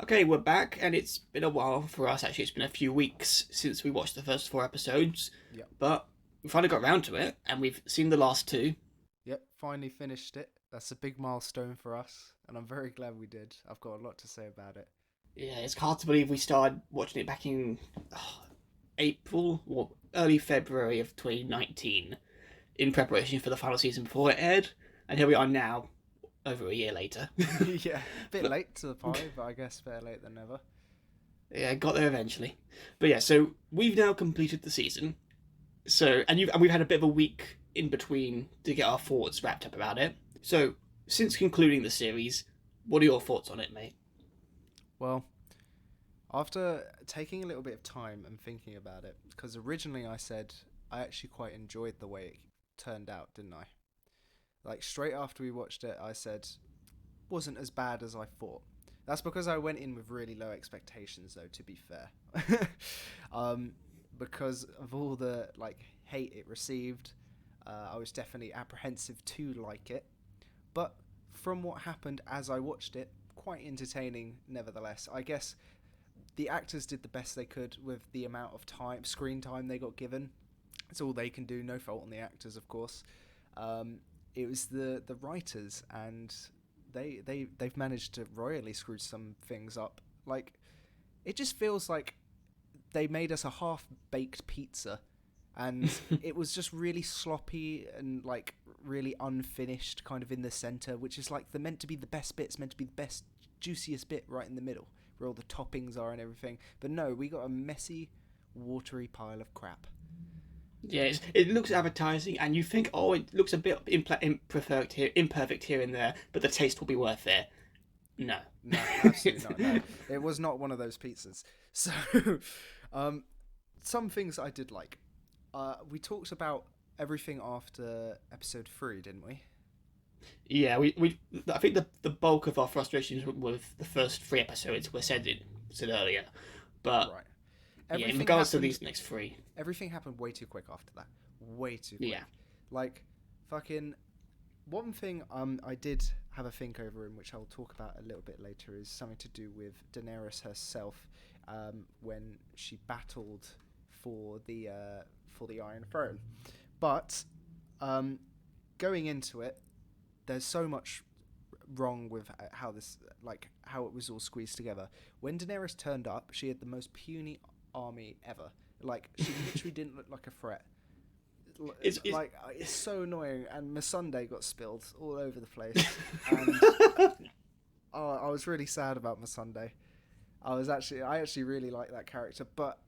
Okay, we're back, and it's been a while for us. Actually, it's been a few weeks since we watched the first four episodes, Yep. but we finally got around to it, and we've seen the last two. Yep. Finally finished it. That's a big milestone for us, and I'm very glad we did. I've got a lot to say about it. Yeah, it's hard to believe we started watching it back in April or early February of 2019 in preparation for the final season before it aired, and here we are now, over a year later. Yeah. Bit But late to the party, but I guess better late than never. yeah, got there eventually. But yeah, so we've now completed the season. So and we've had a bit of a week in between to get our thoughts wrapped up about it. So since concluding the series, what are your thoughts on it, mate? Well, after taking a little bit of time and thinking about it, because originally I said I actually quite enjoyed the way it turned out, didn't I? Like straight after we watched it, I said wasn't as bad as I thought. That's because I went in with really low expectations, though. To be fair, um, because of all the hate it received, I was definitely apprehensive to like it. But from what happened as I watched it, quite entertaining nevertheless. I guess the actors did the best they could with the amount of screen time they got given. It's all they can do. No fault on the actors, of course. Um, it was the writers, and they've managed to royally screw some things up. Like, it just feels like they made us a half baked pizza, and it was just really sloppy and really unfinished, kind of in the center, which is like the meant to be the best bits, meant to be the best juiciest bit right in the middle, where all the toppings are and everything. But no, we got a messy, watery pile of crap. Yeah, it looks advertising, and you think, oh, it looks a bit imperfect here and there, but the taste will be worth it. No. No, absolutely not. No, it was not one of those pizzas. So, um, some things I did like. We talked about everything after episode 3, didn't we? Yeah, we I think the bulk of our frustrations with the first three episodes were said earlier, but Right. yeah, in Everything regards to happened. these next three, Everything happened way too quick after that. Way too yeah, quick. Like, fucking. One thing I did have a think over, in which I'll talk about a little bit later, is something to do with Daenerys herself, when she battled for the Iron Throne. But um, going into it, there's so much wrong with how it was all squeezed together. When Daenerys turned up, she had the most puny army ever. Like, she literally didn't look like a threat. it's It's so annoying, and my Sunday got spilled all over the place, and I was really sad about my Sunday. I actually really like that character, but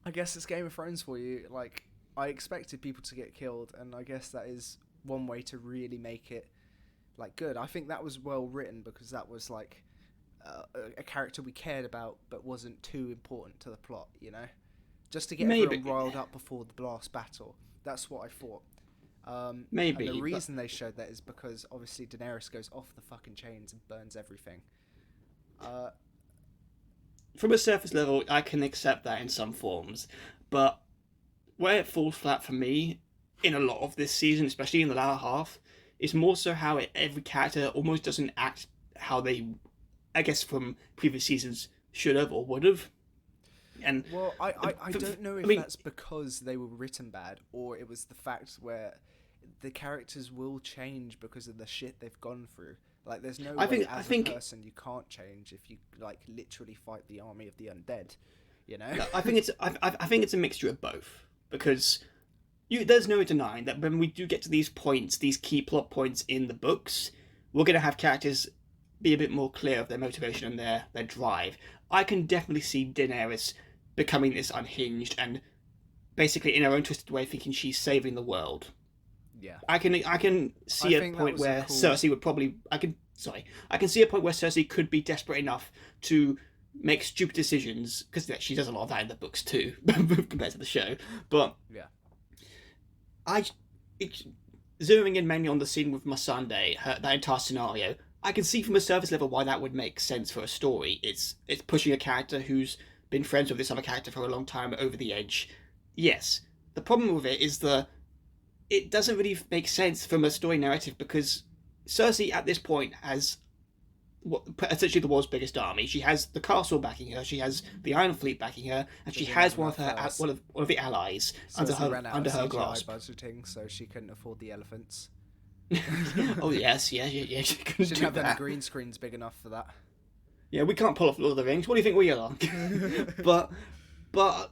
I guess it's Game of Thrones for you. Like, I expected people to get killed, and I guess that is one way to really make it good. I think that was well written, because that was a character we cared about, but wasn't too important to the plot. Just to get everyone maybe riled up before the last battle. That's what I thought. And the maybe, but reason they showed that is because obviously Daenerys goes off the fucking chains and burns everything. Uh, from a surface level, I can accept that in some forms, but where it falls flat for me in a lot of this season, especially in the latter half, is more so how every character almost doesn't act how they, I guess, from previous seasons should have or would have. And well, I don't know I if mean, that's because they were written bad, or it was the fact where the characters will change because of the shit they've gone through. Like, there's no I way think I as a think person you can't change if you literally fight the army of the undead. You know? I think it's I think it's a mixture of both because there's no denying that when we do get to these points, these key plot points in the books, we're going to have characters be a bit more clear of their motivation and their drive. I can definitely see Daenerys becoming this unhinged and basically in her own twisted way thinking she's saving the world. Yeah. I can I see a think that point was a where cool. Cersei would probably I can see a point where Cersei could be desperate enough to make stupid decisions because she does a lot of that in the books too compared to the show. But Yeah. I it, zeroing in mainly on the scene with Missandei, that entire scenario, I can see from a surface level why that would make sense for a story. It's pushing a character who's been friends with this other character for a long time over the edge. Yes, the problem with it is it doesn't really make sense from a story narrative because Cersei at this point has essentially the world's biggest army. She has the castle backing her. She has the Iron Fleet backing her, and They she didn't have has one of enough her first. one of the allies Cersei ran out under of her CGI grasp. budgeting, so she couldn't afford the elephants. Oh yes, yeah. She She couldn't didn't do have any that. green screens big enough for that. Yeah, we can't pull off Lord of the Rings. What do you think we are? but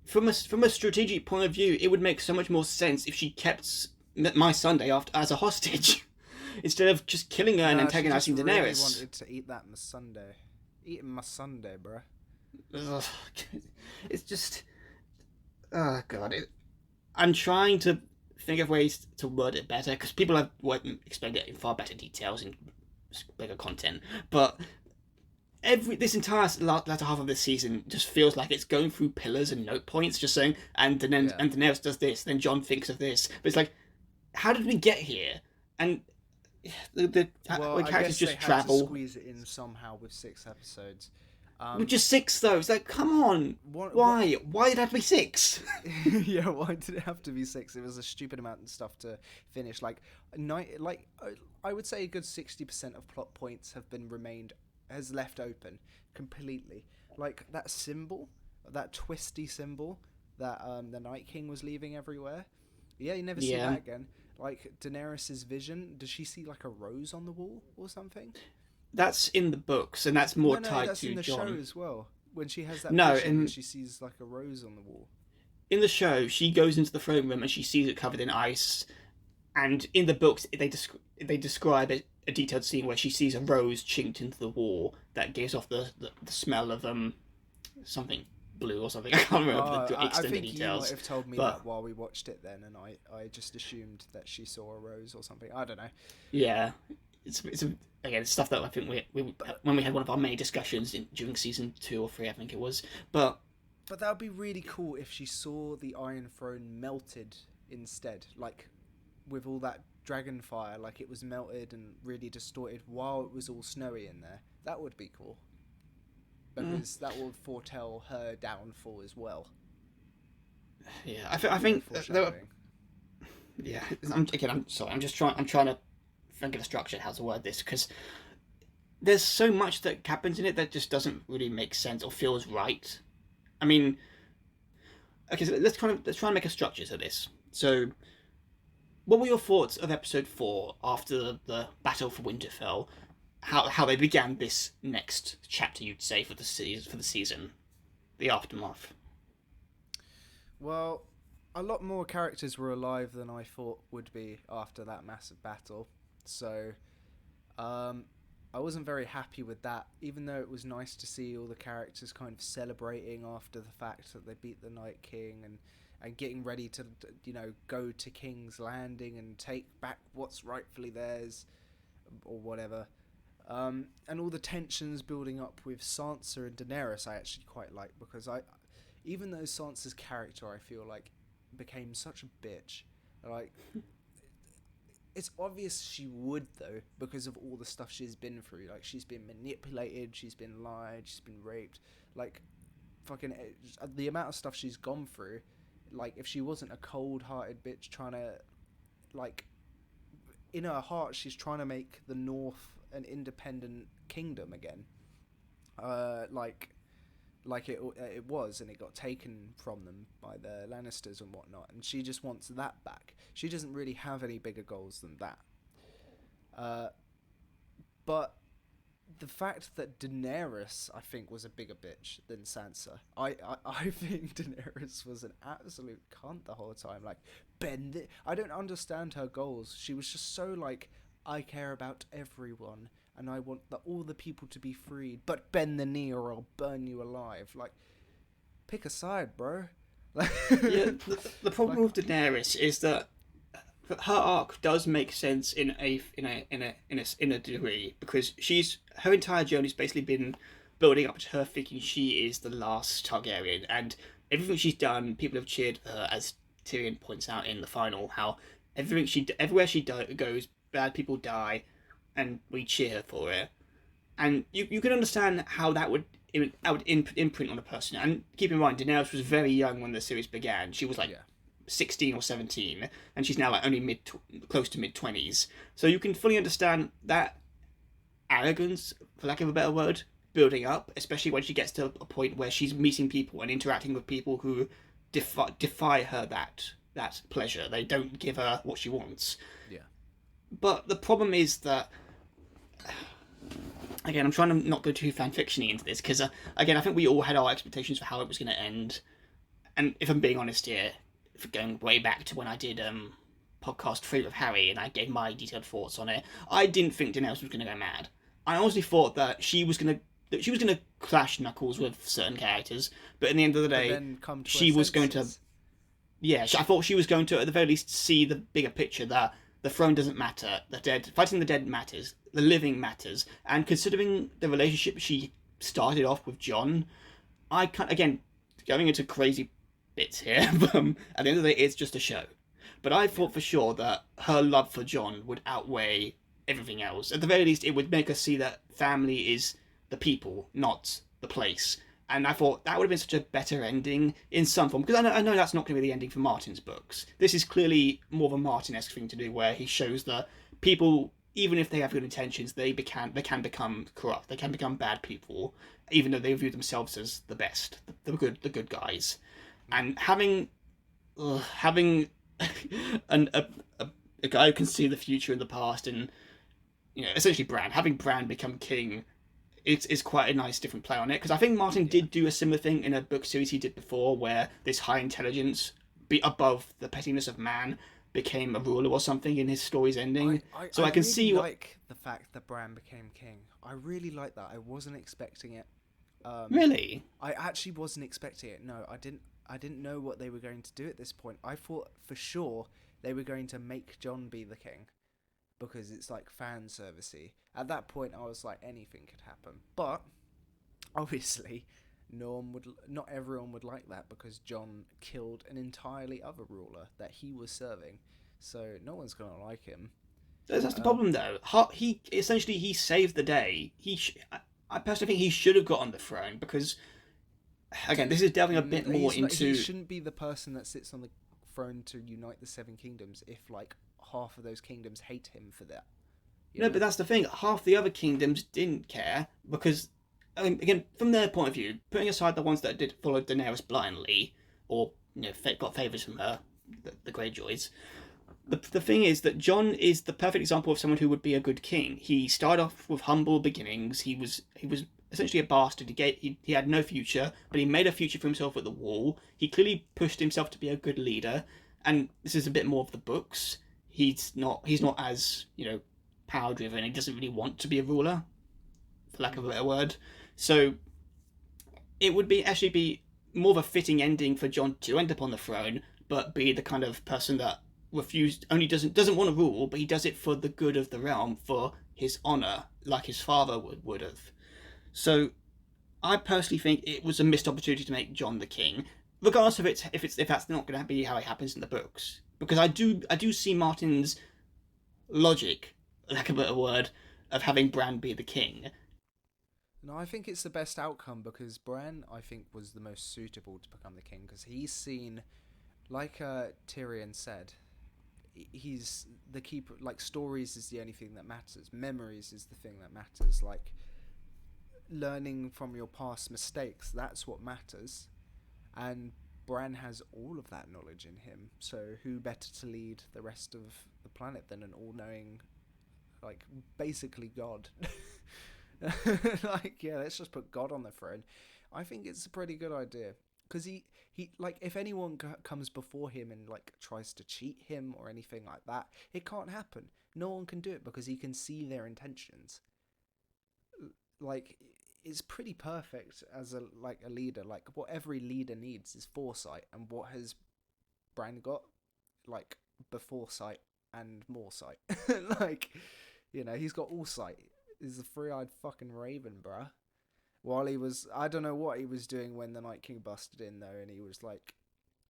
from a strategic point of view, it would make so much more sense if she kept my Sunday after as a hostage, instead of just killing her and antagonizing she just Daenerys. really wanted to eat that Sunday. Eating my Sunday, bruh. Ugh, it's just, oh god. I'm trying to think of ways to word it better because people have explained it in far better details and bigger content, but this entire latter half of this season just feels like it's going through pillars and note points, just saying, and Daenerys does this, then Jon thinks of this. But it's like, how did we get here? And when I characters guess just they travel. had to squeeze it in somehow with 6 episodes. With just 6 though, it's like, come on, why? Why did it have to be 6? Yeah, why did it have to be 6? It was a stupid amount of stuff to finish. I would say a good 60% of plot points has left open completely. Like that symbol, that twisty symbol that the Night King was leaving everywhere. Yeah, you never see that again. Like Daenerys' vision, does she see like a rose on the wall or something? That's in the books, and that's more tied that's to in the Jon. show as well. When she has that vision, she sees like a rose on the wall. In the show, she goes into the throne room and she sees it covered in ice. And in the books, they describe a detailed scene where she sees a rose chinked into the wall that gives off the smell of something blue or something. I can't remember the extended details. You might have told me that while we watched it then, and I just assumed that she saw a rose or something. I don't know. Yeah, again, stuff that I think we when we had one of our main discussions during season 2 or 3, I think it was. But that would be really cool if she saw the Iron Throne melted instead, like with all that dragon fire, like it was melted and really distorted while it was all snowy in there. That would be cool. Because that would foretell her downfall as well. Yeah, I think yeah. I'm sorry. I'm trying to think of a structure how to word this, because there's so much that happens in it that just doesn't really make sense or feels right. I mean, okay, so let's try and make a structure to this. So, what were your thoughts of episode 4 after the battle for Winterfell? How they began this next chapter, you'd say, for the season, the aftermath. Well, a lot more characters were alive than I thought would be after that massive battle, so I wasn't very happy with that. Even though it was nice to see all the characters kind of celebrating after the fact that they beat the Night King and getting ready to, go to King's Landing and take back what's rightfully theirs, or whatever. And all the tensions building up with Sansa and Daenerys I actually quite like, because even though Sansa's character I feel like became such a bitch, like it's obvious she would though, because of all the stuff she's been through. Like she's been manipulated, she's been lied, she's been raped, like fucking the amount of stuff she's gone through. Like if she wasn't a cold-hearted bitch trying to, like, in her heart she's trying to make the North an independent kingdom again, like it was, and it got taken from them by the Lannisters and whatnot, and she just wants that back. She doesn't really have any bigger goals than that. But the fact that Daenerys, I think, was a bigger bitch than Sansa. I think Daenerys was an absolute cunt the whole time. Like, I don't understand her goals. She was just so like, I care about everyone, and I want all the people to be freed, but bend the knee or I'll burn you alive. Like, pick a side, bro. Yeah, the problem with Daenerys is that her arc does make sense in a degree, because her entire journey's basically been building up to her thinking she is the last Targaryen, and everything she's done, people have cheered her, as Tyrion points out in the final, how everywhere she goes, bad people die, and we cheer her for it. And you can understand how that would imprint on a person. And keep in mind, Daenerys was very young when the series began. She was like 16 or 17, and she's now like only close to mid-20s. So you can fully understand that arrogance, for lack of a better word, building up, especially when she gets to a point where she's meeting people and interacting with people who defy her that pleasure. They don't give her what she wants. Yeah. But the problem is that, again, I'm trying to not go too fanfictiony into this because, again, I think we all had our expectations for how it was going to end. And if I'm being honest here, for going way back to when I did podcast 3 with Harry and I gave my detailed thoughts on it, I didn't think Daenerys was going to go mad. I honestly thought that she was going to clash knuckles with certain characters, but in the end of the day, she was going to. Yeah, I thought she was going to, at the very least, see the bigger picture that the throne doesn't matter, fighting the dead matters, the living matters, and considering the relationship she started off with Jon, I can't, again, going into crazy bits here, but at the end of the day, it's just a show. But I thought for sure that her love for Jon would outweigh everything else. At the very least, it would make us see that family is the people, not the place. And I thought that would have been such a better ending in some form. Because I know that's not going to be the ending for Martin's books. This is clearly more of a Martin-esque thing to do, where he shows that people, even if they have good intentions, they can become corrupt. They can become bad people, even though they view themselves as the best, the good guys. And having a guy who can see the future and the past, and essentially having Bran become king, it's quite a nice different play on it, because I think Martin did do a similar thing in a book series he did before, where this high intelligence, be above the pettiness of man, became a ruler or something in his story's ending. I can really see like the fact that Bran became king. I really like that. I wasn't expecting it. Really? I actually wasn't expecting it. No, I didn't know what they were going to do at this point. I thought for sure they were going to make Jon be the king, because it's like fan servicey. At that point, I was like, anything could happen. But obviously, not everyone would like that, because Jon killed an entirely other ruler that he was serving. So no one's gonna like him. That's the problem, though. He saved the day. I personally think he should have got on the throne, because, again, this is delving a bit more into. He shouldn't be the person that sits on the throne to unite the Seven Kingdoms if like half of those kingdoms hate him for that. No, but that's the thing. Half the other kingdoms didn't care, because, I mean, again, from their point of view, putting aside the ones that did follow Daenerys blindly, or got favours from her, the Greyjoys, the thing is that Jon is the perfect example of someone who would be a good king. He started off with humble beginnings. He was essentially a bastard. He had no future, but he made a future for himself at the Wall. He clearly pushed himself to be a good leader, and this is a bit more of the books. He's not as power driven. He doesn't really want to be a ruler, for lack of a better word. So it would actually be more of a fitting ending for Jon to end up on the throne, but be the kind of person that doesn't want to rule, but he does it for the good of the realm, for his honor, like his father would have. So I personally think it was a missed opportunity to make Jon the king, regardless of if that's not going to be how it happens in the books, because I do see Martin's logic, lack of a better word, of having Bran be the king. No, I think it's the best outcome, because Bran, I think, was the most suitable to become the king, because he's seen, like Tyrion said, he's the keeper. Like, stories is the only thing that matters. Memories is the thing that matters. Like, learning from your past mistakes, that's what matters. And Bran has all of that knowledge in him, so who better to lead the rest of the planet than an all-knowing, like, basically God. Like, yeah, let's just put God on the throne. I think it's a pretty good idea, because he like, if anyone comes before him and like tries to cheat him or anything like that, it can't happen. No one can do it, because he can see their intentions. Like, it's pretty perfect as a leader. Like, what every leader needs is foresight, and what has Bran got? Like, the foresight and more sight. Like, he's got all sight. He's a three-eyed fucking raven, bruh. While he was, I don't know what he was doing when the Night King busted in, though, and he was like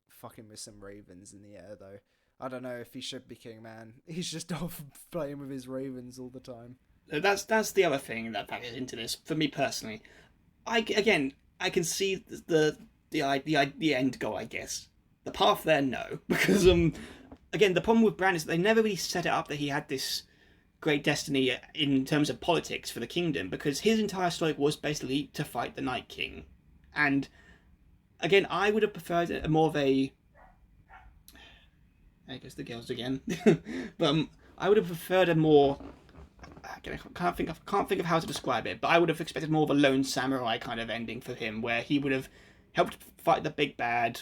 fucking with some ravens in the air, though. I don't know if he should be king, man. He's just off playing with his ravens all the time. That's the other thing that factors into this for me personally. I can see the end goal, I guess. The path there, no, because again, the problem with Bran is that they never really set it up that he had this great destiny in terms of politics for the kingdom, because his entire story was basically to fight the Night King. And again, I would have preferred more of a. I guess the girls again, but I would have preferred a more. I can't think of how to describe it, but I would have expected more of a lone samurai kind of ending for him, where he would have helped fight the big bad,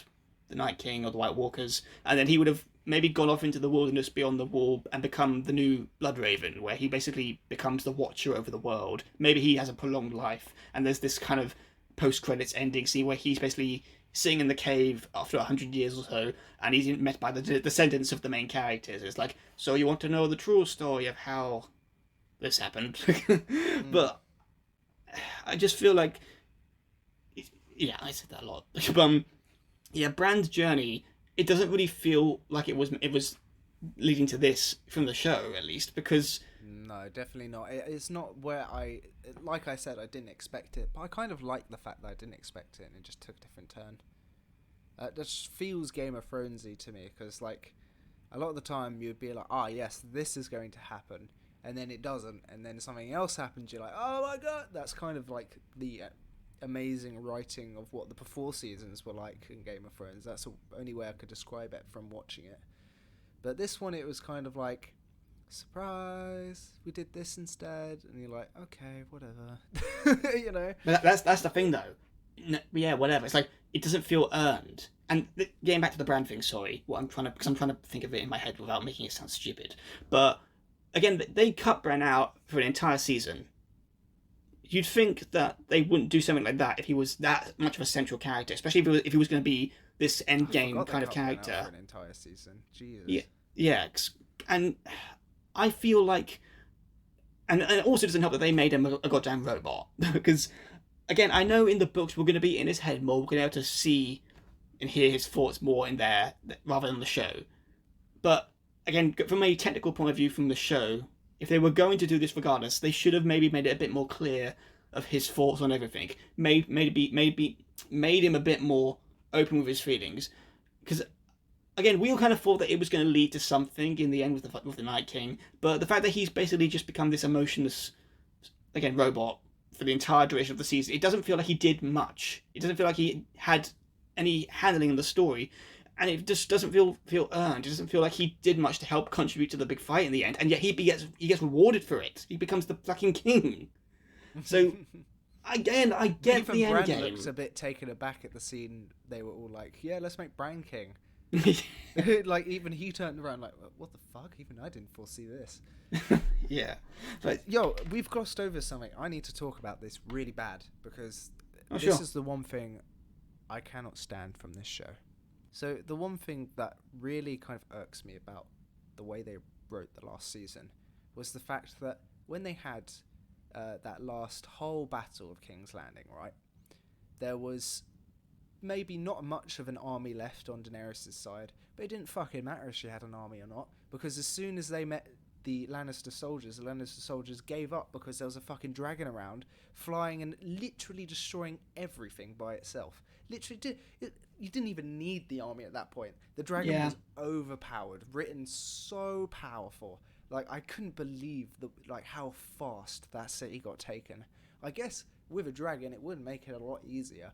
the Night King or the White Walkers, and then he would have maybe gone off into the wilderness beyond the wall and become the new Bloodraven, where he basically becomes the Watcher over the world. Maybe he has a prolonged life, and there's this kind of post-credits ending scene where he's basically sitting in the cave after 100 years or so, and he's met by the descendants of the main characters. It's like, so you want to know the true story of how this happened? But I just feel like, yeah, I said that a lot. Yeah, Bran's journey, it doesn't really feel like it was leading to this from the show, at least, because No, definitely not. It's not where like I said, I didn't expect it, but I kind of like the fact that I didn't expect it and it just took a different turn. It just feels Game of Thronesy to me, because like a lot of the time you'd be like, yes, this is going to happen, and then it doesn't, and then something else happens. You're like, oh my god, that's kind of like the amazing writing of what the before seasons were like in Game of Thrones. That's the only way I could describe it from watching it. But this one, it was kind of like, surprise, we did this instead, and you're like, okay, whatever. You know. But that's the thing though. Yeah, whatever. It's like it doesn't feel earned. And getting back to the Bran thing, sorry, because I'm trying to think of it in my head without making it sound stupid. But again, they cut Bran out for an entire season. You'd think that they wouldn't do something like that if he was that much of a central character, especially if he was going to be this end game kind of character. For an entire season, Jesus. Yeah, and I feel like, and it also doesn't help that they made him a goddamn robot, because again, I know in the books we're going to be in his head more, we're going to be able to see and hear his thoughts more in there rather than the show. But again, from a technical point of view from the show, if they were going to do this regardless, they should have maybe made it a bit more clear of his thoughts on everything. Maybe made him a bit more open with his feelings, because again, we all kind of thought that it was going to lead to something in the end with the Night King, but the fact that he's basically just become this emotionless, again, robot for the entire duration of the season, it doesn't feel like he did much. It doesn't feel like he had any handling in the story, and it just doesn't feel earned. It doesn't feel like he did much to help contribute to the big fight in the end, and yet he gets rewarded for it. He becomes the fucking king. So again, I get even the end Bran game. looks a bit taken aback at the scene. They were all like, yeah, let's make Bran king. Like even he turned around like, what the fuck? Even I didn't foresee this. Yeah, but Yo, we've glossed over something. I need to talk about this really bad, because this sure. is the one thing I cannot stand from this show. So the one thing that really kind of irks me about the way they wrote the last season was the fact that when they had that last whole battle of King's Landing, right, there was maybe not much of an army left on Daenerys' side, but it didn't fucking matter if she had an army or not, because as soon as they met the Lannister soldiers gave up, because there was a fucking dragon around, flying and literally destroying everything by itself. Literally, you didn't even need the army at that point. The dragon was overpowered, written so powerful. Like, I couldn't believe how fast that city got taken. I guess with a dragon, it would make it a lot easier.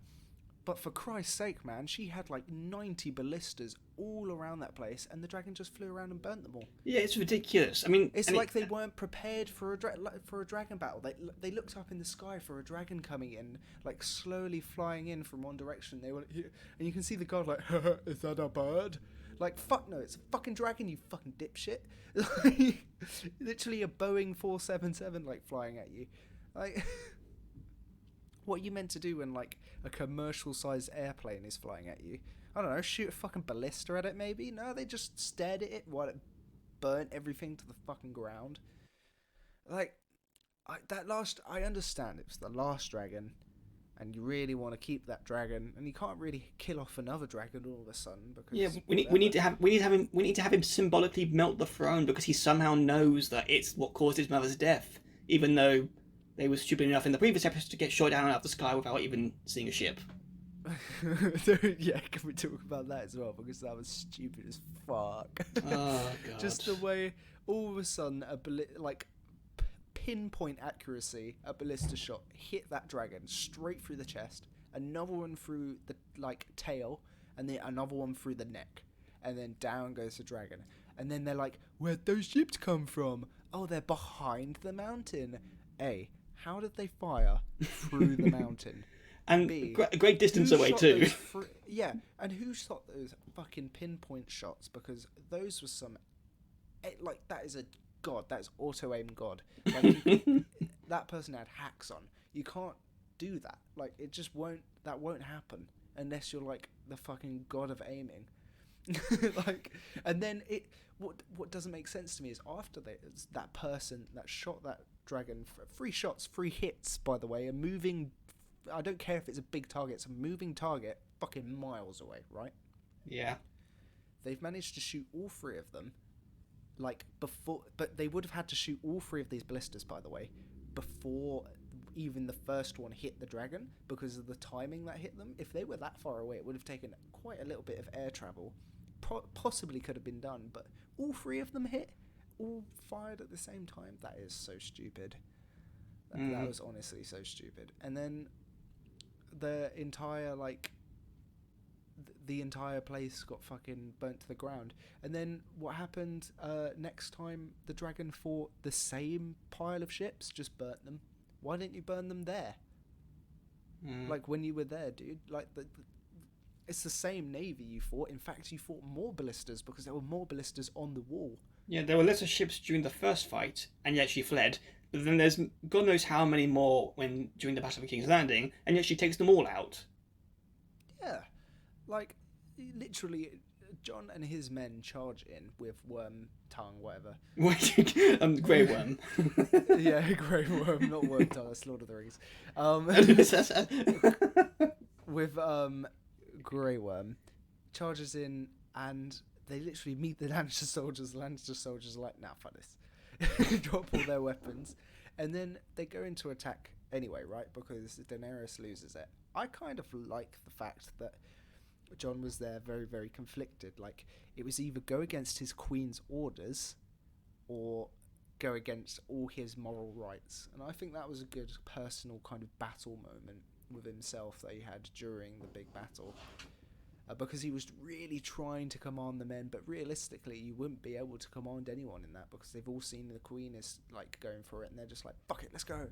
But for Christ's sake, man, she had like 90 ballistas all around that place, and the dragon just flew around and burnt them all. Yeah, it's ridiculous. I mean, it's like they weren't prepared for a dragon battle. They looked up in the sky for a dragon coming in, like slowly flying in from one direction. They were, and you can see the god like, is that a bird? Like, fuck no, it's a fucking dragon, you fucking dipshit. Literally a Boeing 477 like flying at you, like. What are you meant to do when, like, a commercial-sized airplane is flying at you? I don't know, shoot a fucking ballista at it, maybe? No, they just stared at it while it burnt everything to the fucking ground. Like, I understand it was the last dragon, and you really want to keep that dragon, and you can't really kill off another dragon all of a sudden, because... we need to have him symbolically melt the throne, because he somehow knows that it's what caused his mother's death, even though... They were stupid enough in the previous episode to get shot down out of the sky without even seeing a ship. Yeah, can we talk about that as well? Because that was stupid as fuck. Oh, God. Just the way, all of a sudden, pinpoint accuracy, a ballista shot hit that dragon straight through the chest, another one through the tail, and then another one through the neck, and then down goes the dragon. And then they're like, "Where'd those ships come from? Oh, they're behind the mountain." A, how did they fire through the mountain? And B, a great distance away too. Yeah, and who shot those fucking pinpoint shots? Because those were some... that is a god. That is auto-aim god. That person had hacks on. You can't do that. It just won't... That won't happen unless you're, the fucking god of aiming. And then what doesn't make sense to me is after that person that shot that dragon, 3 shots, 3 hits, by the way, a moving... I don't care if it's a big target, it's a moving target fucking miles away, right? Yeah. They've managed to shoot all 3 of them, before... But they would have had to shoot all 3 of these ballistas, by the way, before even the first one hit the dragon, because of the timing that hit them. If they were that far away, it would have taken quite a little bit of air travel. Possibly could have been done, but all 3 of them hit, all fired at the same time. That is so stupid. That was honestly so stupid. And then the entire the entire place got fucking burnt to the ground. And then what happened next time the dragon fought the same pile of ships? Just burnt them. Why didn't you burn them there? When you were there, dude. It's the same navy you fought. In fact, you fought more ballistas because there were more ballistas on the wall. Yeah, there were lesser ships during the first fight, and yet she fled. But then there's God knows how many more during the Battle of King's Landing, and yet she takes them all out. Yeah. Literally, Jon and his men charge in with Worm Tongue, whatever. Grey Worm. Yeah, Grey Worm, not Worm Tongue, that's Lord of the Rings. With Grey Worm charges in, and they literally meet the Lannister soldiers. The Lannister soldiers are like, "Nah, fuck this." Drop all their weapons, and then they go into attack anyway, right? Because Daenerys loses it. I kind of like the fact that Jon was there very, very conflicted. It was either go against his queen's orders or go against all his moral rights. And I think that was a good personal kind of battle moment with himself that he had during the big battle. Because he was really trying to command the men, but realistically you wouldn't be able to command anyone in that, because they've all seen the queen is going for it, and they're just like, fuck it, let's go.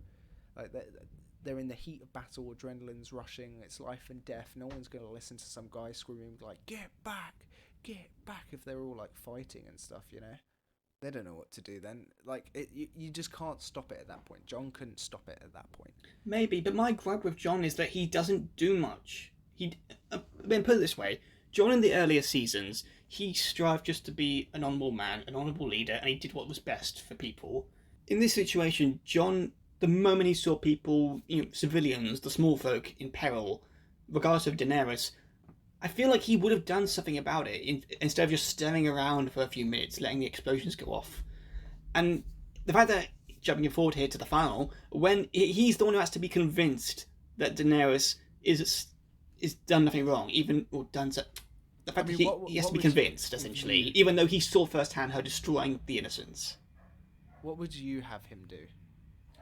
They're in the heat of battle, adrenaline's rushing, it's life and death. No one's going to listen to some guy screaming get back, if they're all fighting and stuff, you know. They don't know what to do then. You just can't stop it at that point. Jon couldn't stop it at that point. Maybe, but my gripe with Jon is that he doesn't do much. Put it this way, Jon in the earlier seasons, he strived just to be an honourable man, an honourable leader, and he did what was best for people. In this situation, Jon, the moment he saw people, civilians, the small folk, in peril, regardless of Daenerys, I feel like he would have done something about it, instead of just staring around for a few minutes, letting the explosions go off. And the fact that, jumping forward here to the final, when he's the one who has to be convinced that Daenerys is done nothing wrong, the fact that he has to be convinced, essentially, even though he saw firsthand her destroying the innocents. What would you have him do?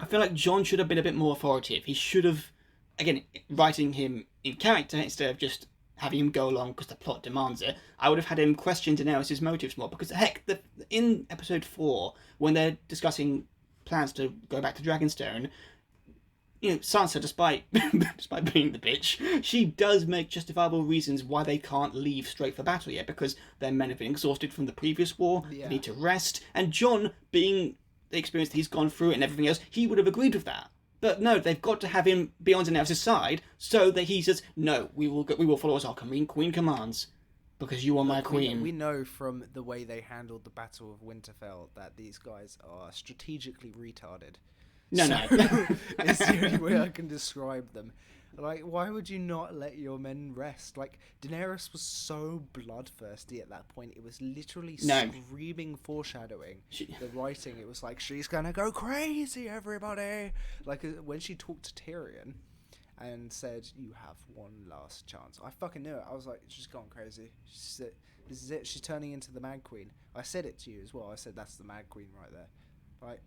I feel like Jon should have been a bit more authoritative. He should have, again, writing him in character instead of just having him go along because the plot demands it. I would have had him question Daenerys' motives more, because heck, in episode 4, when they're discussing plans to go back to Dragonstone, Sansa, despite being the bitch, she does make justifiable reasons why they can't leave straight for battle yet, because their men have been exhausted from the previous war, They need to rest, and Jon, being the experience that he's gone through and everything else, he would have agreed with that. But no, they've got to have him be on Daenerys' side, so that he says, no, we will follow as our queen commands, because you are my queen. We know from the way they handled the Battle of Winterfell that these guys are strategically retarded. No. It's the only way I can describe them. Why would you not let your men rest? Daenerys was so bloodthirsty at that point. It was literally screaming foreshadowing. The writing, it was she's gonna go crazy, everybody. When she talked to Tyrion and said, you have one last chance. I fucking knew it. I was like, she's gone crazy. She said, this is it. She's turning into the Mad Queen. I said it to you as well. I said, that's the Mad Queen right there. Right?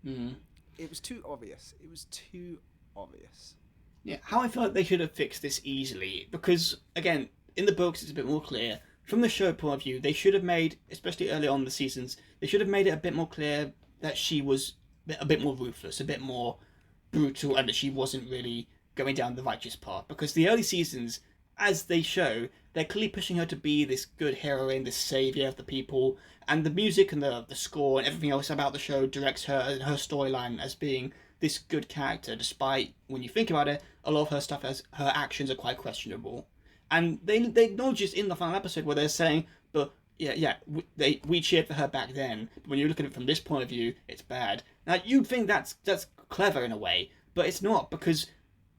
Mm-hmm. it was too obvious. It was too obvious. Yeah, how I feel like they should have fixed this easily, because again, in the books it's a bit more clear. From the show point of view, they should have made, especially early on in the seasons, they should have made it a bit more clear that she was a bit more ruthless, a bit more brutal, and that she wasn't really going down the righteous path. Because the early seasons, as they show, they're clearly pushing her to be this good heroine, this savior of the people, and the music and the score and everything else about the show directs her and her storyline as being this good character, despite, when you think about it, a lot of her stuff, as her actions are quite questionable. And they acknowledge this in the final episode where they're saying, but yeah, we cheered for her back then. But when you look at it from this point of view, it's bad. Now you'd think that's clever in a way, but it's not, because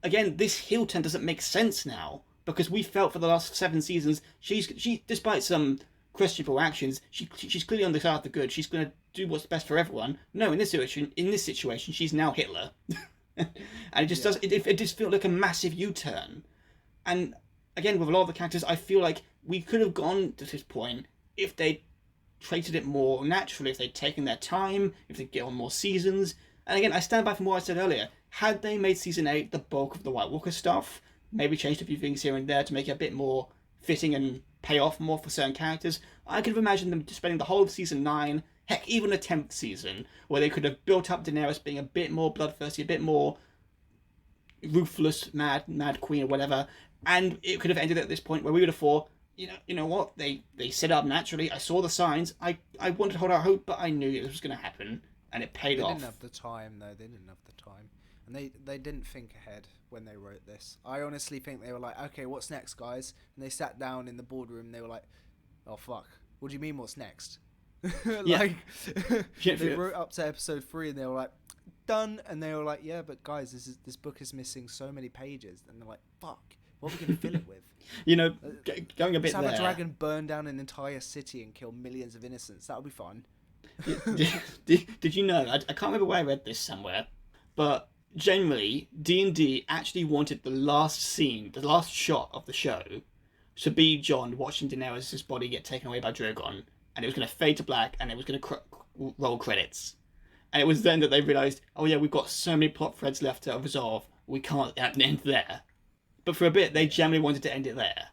again, this heel turn doesn't make sense now, because we felt for the last 7 seasons she despite some questionable actions, she's clearly on the side of the good. She's going to do what's best for everyone. No, in this situation, she's now Hitler, and it just does it just feels like a massive U-turn. And again, with a lot of the characters, I feel like we could have gone to this point if they treated it more naturally, if they'd taken their time, if they'd get on more seasons. And again, I stand by from what I said earlier. Had they made season 8 the bulk of the White Walker stuff, maybe changed a few things here and there to make it a bit more fitting and pay off more for certain characters, I could have imagined them spending the whole of season 9, heck, even a 10th season, where they could have built up Daenerys being a bit more bloodthirsty, a bit more ruthless, mad queen or whatever, and it could have ended at this point where we would have thought, you know what, they set up naturally. I saw the signs. I wanted to hold out hope, but I knew it was going to happen, and it paid off. They didn't have the time, though. They didn't have the time, and they didn't think ahead when they wrote this. I honestly think they were like, okay, what's next, guys? And they sat down in the boardroom. And they were like, oh fuck, what do you mean, what's next? Like, they wrote up to episode 3, and they were like, done. And they were like, yeah, but guys, this book is missing so many pages. And they're like, fuck, what are we going to fill it with? Going a bit there. Let's have a dragon burn down an entire city and kill millions of innocents. That would be fun. Did you know? I can't remember where I read this somewhere, but generally D&D actually wanted the last scene, the last shot of the show, to be Jon watching Daenerys' body get taken away by Drogon, and it was going to fade to black, and it was going to roll credits. And it was then that they realised, oh yeah, we've got so many plot threads left to resolve, we can't end there. But for a bit, they generally wanted to end it there.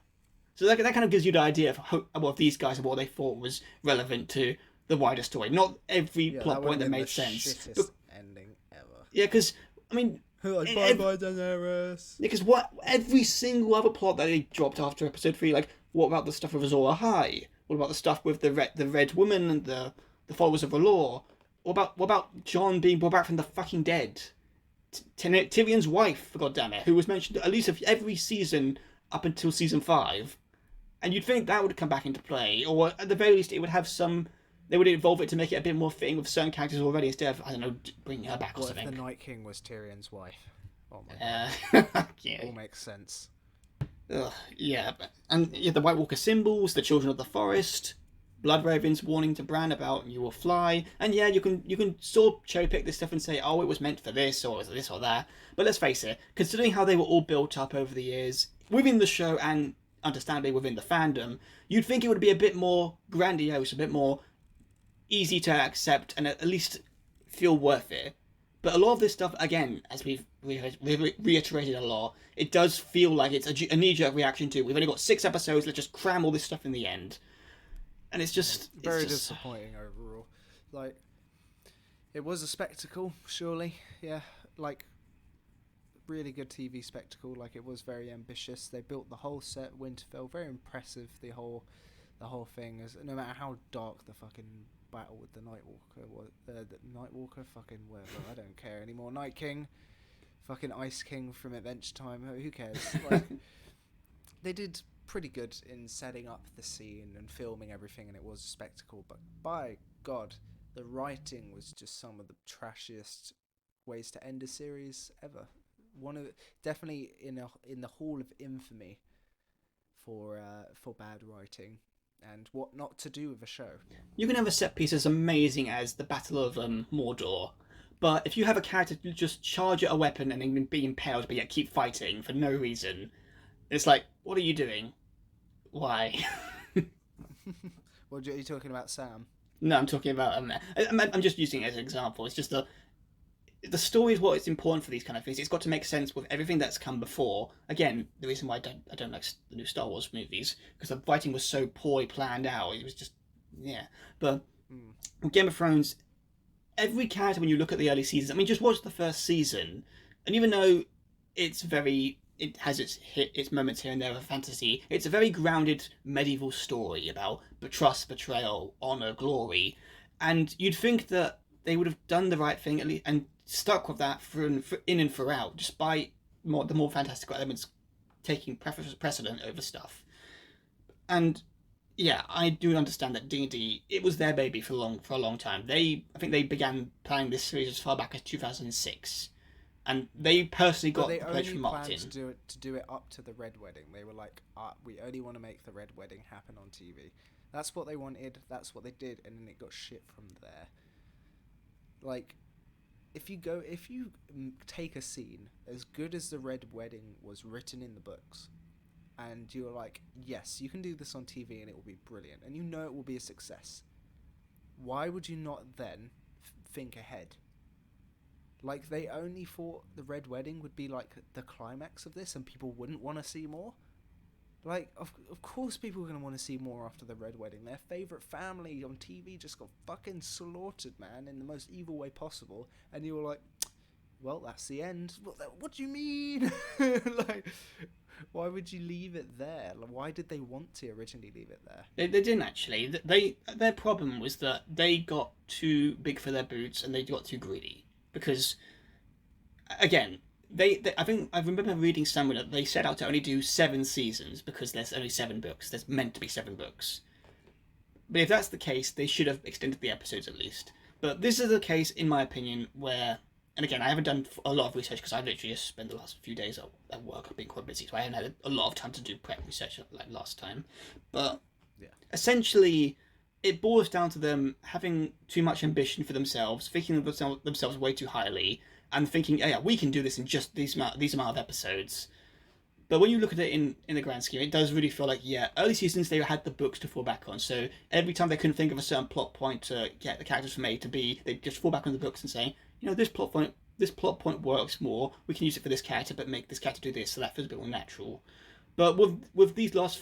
So that kind of gives you the idea of these guys and what they thought was relevant to the wider story. Not every plot point that made sense. But, ending ever. Yeah, because, I mean... like, bye-bye, Daenerys. Because every single other plot that they dropped after episode 3, like, what about the stuff with Azor Ahai? What about the stuff with the Red Woman and the followers of Valor? What about Jon being brought back from the fucking dead? Tyrion's wife, for goddammit, who was mentioned at least every season up until season 5. And you'd think that would come back into play, or at the very least it would have some... They would evolve it to make it a bit more fitting with certain characters already, instead of, I don't know, bringing her back or something. What if the Night King was Tyrion's wife? Oh my god. Yeah. All makes sense. Yeah, and the White Walker symbols, the Children of the Forest, Blood Ravens warning to Bran about you will fly, and yeah, you can sort of cherry pick this stuff and say, oh, it was meant for this, or it was this or that. But let's face it, considering how they were all built up over the years, within the show and understandably within the fandom, you'd think it would be a bit more grandiose, a bit more easy to accept, and at least feel worth it. But a lot of this stuff, again, as we've reiterated a lot, it does feel like it's a knee-jerk reaction to, we've only got 6 episodes, let's just cram all this stuff in the end. And it's just... very disappointing overall. Like, it was a spectacle, surely. Yeah, like, really good TV spectacle. Like, it was very ambitious. They built the whole set, Winterfell, very impressive, the whole thing. No matter how dark the fucking battle with the Nightwalker was, the Nightwalker, fucking whatever, I don't care anymore. Night King, fucking Ice King from Adventure Time, who cares? Like, they did pretty good in setting up the scene and filming everything, and it was a spectacle, but by God, the writing was just some of the trashiest ways to end a series ever. Definitely in the Hall of Infamy for bad writing and what not to do with a show. You can have a set piece as amazing as the Battle of Mordor, but if you have a character who just charge at a weapon and then be impaled but yet keep fighting for no reason, it's like, what are you doing? Why? What are you talking about, Sam? No, I'm talking about... I'm just using it as an example. It's just the story is what is important for these kind of things. It's got to make sense with everything that's come before. Again, the reason why I don't like the new Star Wars movies, because the writing was so poorly planned out. It was just, yeah. But Game of Thrones, every character, when you look at the early seasons, I mean, just watch the first season, and even though it has its moments here and there of fantasy, it's a very grounded medieval story about trust, betrayal, honor, glory, and you'd think that they would have done the right thing at least, and stuck with that in and throughout, despite the more fantastical elements taking precedent over stuff. And yeah, I do understand that D&D, it was their baby for a long time. I think they began planning this series as far back as 2006, and they personally got the pledge from Martin. But they only planned to do it up to the Red Wedding. They were like, we only want to make the Red Wedding happen on TV. That's what they wanted. That's what they did, and then it got shit from there. Like, if you take a scene as good as the Red Wedding was written in the books, and you're like, yes, you can do this on TV and it will be brilliant, and you know it will be a success, why would you not then think ahead? Like, they only thought the Red Wedding would be like the climax of this and people wouldn't want to see more. Like, of course people are going to want to see more after the Red Wedding. Their favourite family on TV just got fucking slaughtered, man, in the most evil way possible. And you were like, well, that's the end. What do you mean? Like, why would you leave it there? Like, why did they want to originally leave it there? They didn't actually. Their problem was that they got too big for their boots and they got too greedy. Because, again, I think I remember reading somewhere that they set out to only do 7 seasons because there's only 7 books. There's meant to be 7 books. But if that's the case, they should have extended the episodes at least. But this is a case, in my opinion, where, and again, I haven't done a lot of research because I literally just spent the last few days at work. I've been quite busy, so I haven't had a lot of time to do prep research like last time. But yeah, essentially, it boils down to them having too much ambition for themselves, thinking of themselves way too highly, and thinking, yeah, we can do this in just these amount of episodes. But when you look at it in the grand scheme, it does really feel like, yeah, early seasons they had the books to fall back on. So every time they couldn't think of a certain plot point to get the characters from A to B, they just fall back on the books and say, you know, this plot point works more. We can use it for this character, but make this character do this, so that feels a bit more natural. But with these last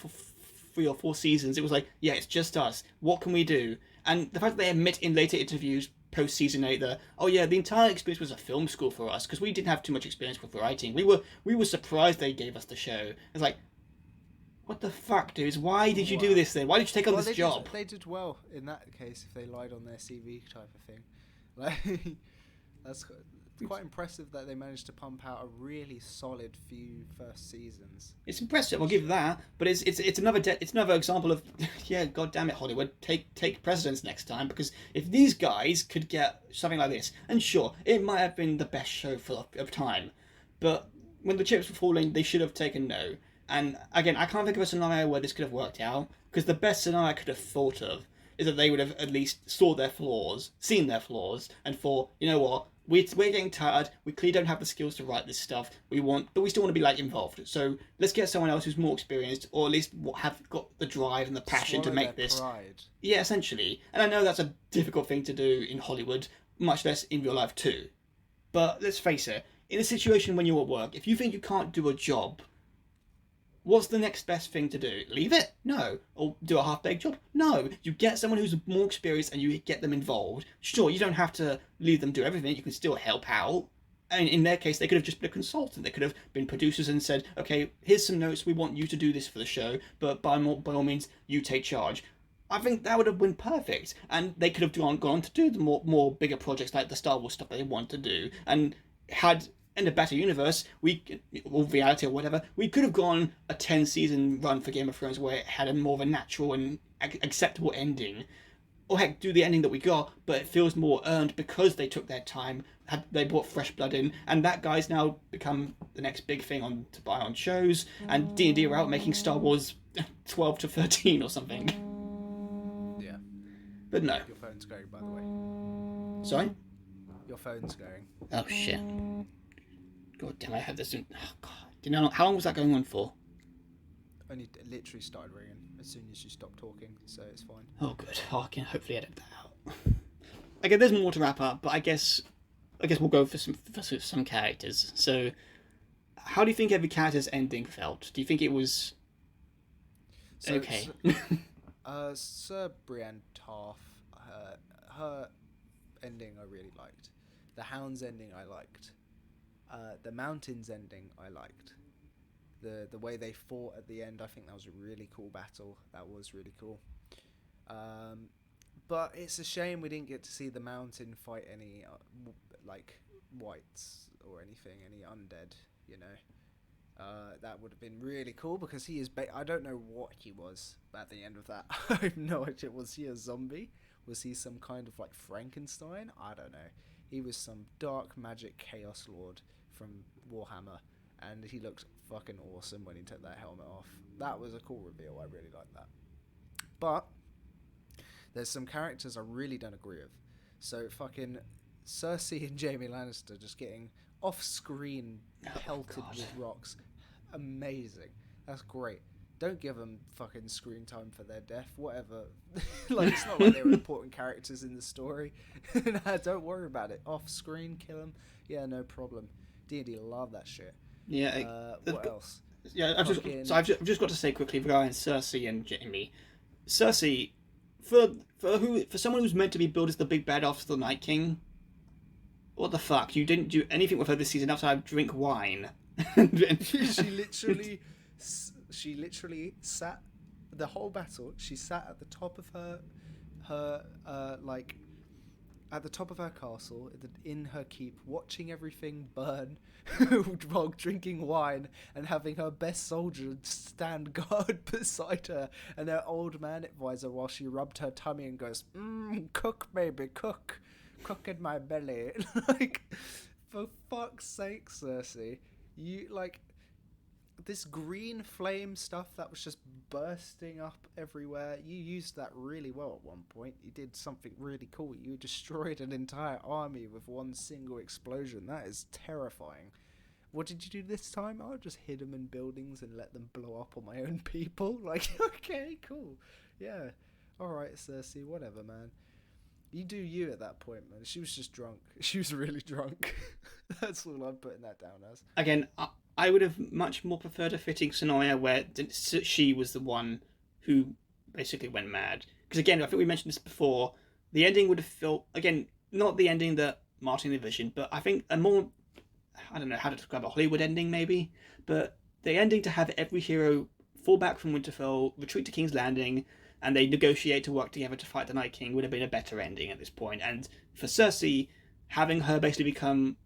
3 or 4 seasons, it was like, yeah, it's just us. What can we do? And the fact that they admit in later interviews post season 8 that, oh yeah, the entire experience was a film school for us because we didn't have too much experience with writing. We were surprised they gave us the show. It's like, what the fuck, dudes? Why did you do this then? Why did you take on this job? They did well in that case if they lied on their CV type of thing. Like, that's quite impressive that they managed to pump out a really solid few first seasons. It's impressive, I'll give that, but it's another example of, yeah, god damn it, Hollywood, take precedence next time, because if these guys could get something like this, and sure, it might have been the best show of time, but when the chips were falling, they should have taken no. And again, I can't think of a scenario where this could have worked out, because the best scenario I could have thought of is that they would have at least seen their flaws, and thought, you know what, we're getting tired, we clearly don't have the skills to write this stuff, but we still want to be like involved, so let's get someone else who's more experienced, or at least have got the drive and the passion to make this. Pride. Yeah, essentially. And I know that's a difficult thing to do in Hollywood, much less in real life too. But let's face it, in a situation when you're at work, if you think you can't do a job, what's the next best thing to do? Leave it? No. Or do a half-baked job? No. You get someone who's more experienced and you get them involved. Sure, you don't have to leave them do everything. You can still help out. And in their case, they could have just been a consultant. They could have been producers and said, okay, here's some notes. We want you to do this for the show, but by all means, you take charge. I think that would have been perfect. And they could have gone on to do the more bigger projects like the Star Wars stuff they want to do. And had... in a better universe, or reality or whatever, we could have gone a 10-season run for Game of Thrones where it had a more of a natural and acceptable ending. Or heck, do the ending that we got, but it feels more earned because they took their time, they brought fresh blood in, and that guy's now become the next big thing to buy on shows, and D&D are out making Star Wars 12 to 13 or something. Yeah. But no. Your phone's going, by the way. Sorry? Your phone's going. Oh shit. God damn, I had this in... Oh, God. Do you know how long was that going on for? Only literally started ringing as soon as you stopped talking, so it's fine. Oh, good. Oh, I can hopefully edit that out. Okay, there's more to wrap up, but I guess I guess we'll go for some characters. So, how do you think every character's ending felt? Do you think it was So, okay? Sir Brienne Tarth, her ending I really liked. The Hound's ending I liked. The Mountains ending I liked. The way they fought at the end, I think that was a really cool battle. That was really cool. But it's a shame we didn't get to see the Mountain fight any like whites or anything, any undead. You know, that would have been really cool because he is. I don't know what he was at the end of that. I have no idea. Was he a zombie? Was he some kind of like Frankenstein? I don't know. He was some dark magic chaos lord from Warhammer, and he looked fucking awesome when he took that helmet off. That was a cool reveal. I really like that. But there's some characters I really don't agree with. So fucking Cersei and Jaime Lannister just getting off-screen pelted with rocks. Amazing. That's great. Don't give them fucking screen time for their death. Whatever. Like, it's not like they were important characters in the story. Nah, don't worry about it. Off-screen, kill them. Yeah, no problem. D&D love that shit. Yeah. What else? Yeah, I've just got to say quickly regarding Cersei and Jaime. Cersei, for someone who's meant to be billed as the big bad after the Night King, what the fuck? You didn't do anything with her this season outside of drink wine. She literally sat the whole battle. She sat at the top of her at the top of her castle in her keep, watching everything burn while drinking wine and having her best soldier stand guard beside her and her old man advisor while she rubbed her tummy and goes, cook baby, cook in my belly. Like, for fuck's sake, Cersei, you, like, this green flame stuff that was just bursting up everywhere, you used that really well at one point. You did something really cool. You destroyed an entire army with one single explosion. That is terrifying. What did you do this time? I just hid them in buildings and let them blow up on my own people. Like, okay, cool. Yeah. Alright, Cersei, whatever, man. You do you at that point, man. She was just drunk. She was really drunk. That's all I'm putting that down as. Again, I would have much more preferred a fitting scenario where she was the one who basically went mad. Because again, I think we mentioned this before, the ending would have felt, again, not the ending that Martin envisioned, but I think a more, I don't know how to describe a Hollywood ending maybe, but the ending to have every hero fall back from Winterfell, retreat to King's Landing, and they negotiate to work together to fight the Night King would have been a better ending at this point. And for Cersei, having her basically become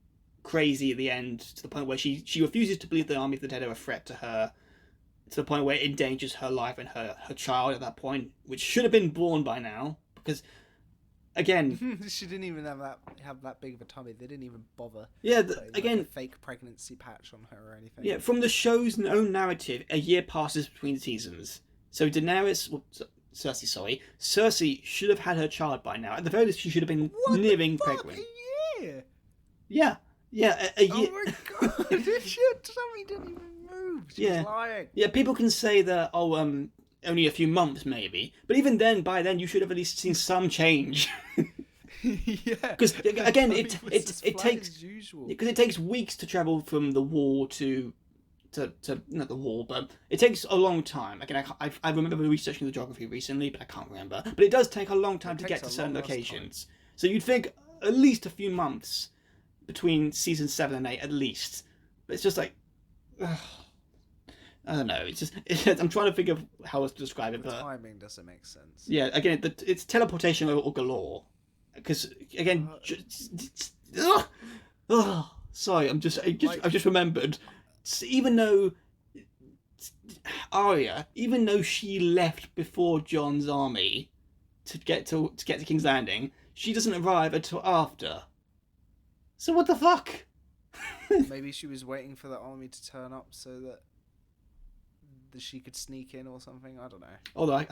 crazy at the end to the point where she refuses to believe the army of the dead are a threat to her, to the point where it endangers her life and her child at that point, which should have been born by now, because again she didn't even have that big of a tummy. They didn't even bother. Yeah, again, a fake pregnancy patch on her or anything. Yeah, from the show's own narrative, a year passes between seasons. So Cersei should have had her child by now. At the very least, she should have been nearing pregnant. A year? Yeah, a year. Oh my god! Your tummy didn't even move. She was lying. Yeah, people can say that. Only a few months maybe, but even then, by then, you should have at least seen some change. Yeah, because again, it takes weeks to travel from the wall to not the wall, but it takes a long time. Again, I remember researching the geography recently, but I can't remember. But it does take a long time to get to certain locations. So you'd think at least a few months between season 7 and 8, at least. But it's just like, I don't know. It's just I'm trying to figure out how else to describe it. The but timing doesn't make sense. Yeah, again, it's teleportation or galore. Because again, sorry, I've just remembered. Even though Arya, even though she left before Jon's army to get to King's Landing, she doesn't arrive until after. So what the fuck? Maybe she was waiting for the army to turn up so that she could sneak in or something. I don't know. Although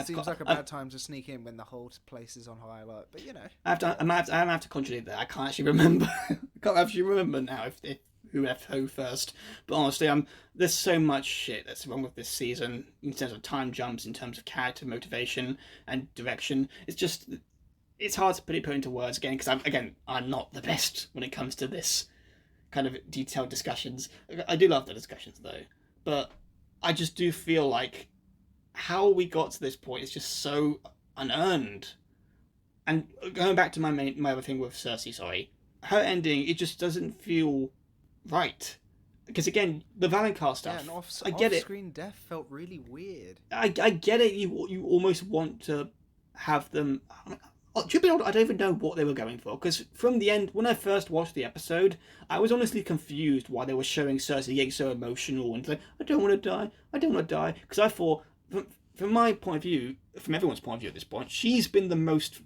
seems like a bad time to sneak in when the whole place is on high alert. But you know, I have to contradict that. I can't actually remember. I can't actually remember now if who left who first. But honestly, there's so much shit that's wrong with this season in terms of time jumps, in terms of character motivation and direction. It's just it's hard to put it into words again because I'm not the best when it comes to this kind of detailed discussions. I do love the discussions though, but I just do feel like how we got to this point is just so unearned. And going back to my other thing with Cersei, sorry, her ending, it just doesn't feel right. Because again, the Valonqar stuff, Yeah, and I get it. off-screen death felt really weird. I get it. You almost want to have them. To be honest, I don't even know what they were going for. Because from the end, when I first watched the episode, I was honestly confused why they were showing Cersei getting so emotional and like, I don't want to die. I don't want to die. Because I thought, from my point of view, from everyone's point of view at this point, she's been the most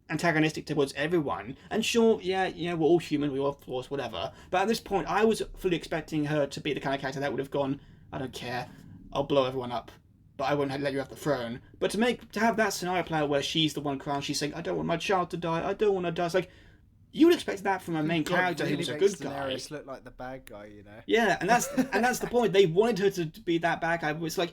antagonistic towards everyone. And sure, yeah, we're all human, we all have flaws, whatever. But at this point, I was fully expecting her to be the kind of character that would have gone, I don't care, I'll blow everyone up, but I won't let you have the throne. But to have that scenario play out where she's the one crowned, she's saying, I don't want my child to die, I don't want to die. It's like, you would expect that from a main character who was a good guy. Look like the bad guy, you know. Yeah, and that's the point. They wanted her to be that bad guy. It's like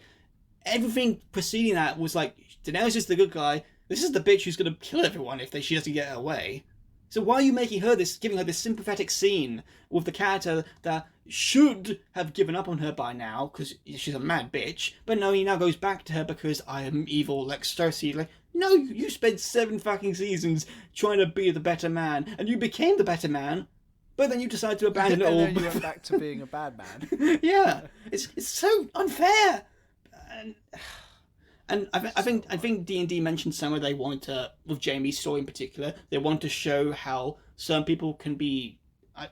everything preceding that was like Daenerys is the good guy. This is the bitch who's gonna kill everyone if she doesn't get her way. So why are you making her giving her this sympathetic scene with the character that should have given up on her by now because she's a mad bitch, but no, he now goes back to her because I am evil like Cersei. Like, no, you spent 7 fucking seasons trying to be the better man, and you became the better man, but then you decide to abandon it all. And then you went back to being a bad man. Yeah, it's so unfair. And I think D&D mentioned somewhere they wanted to, with Jaime's story in particular, they want to show how some people can be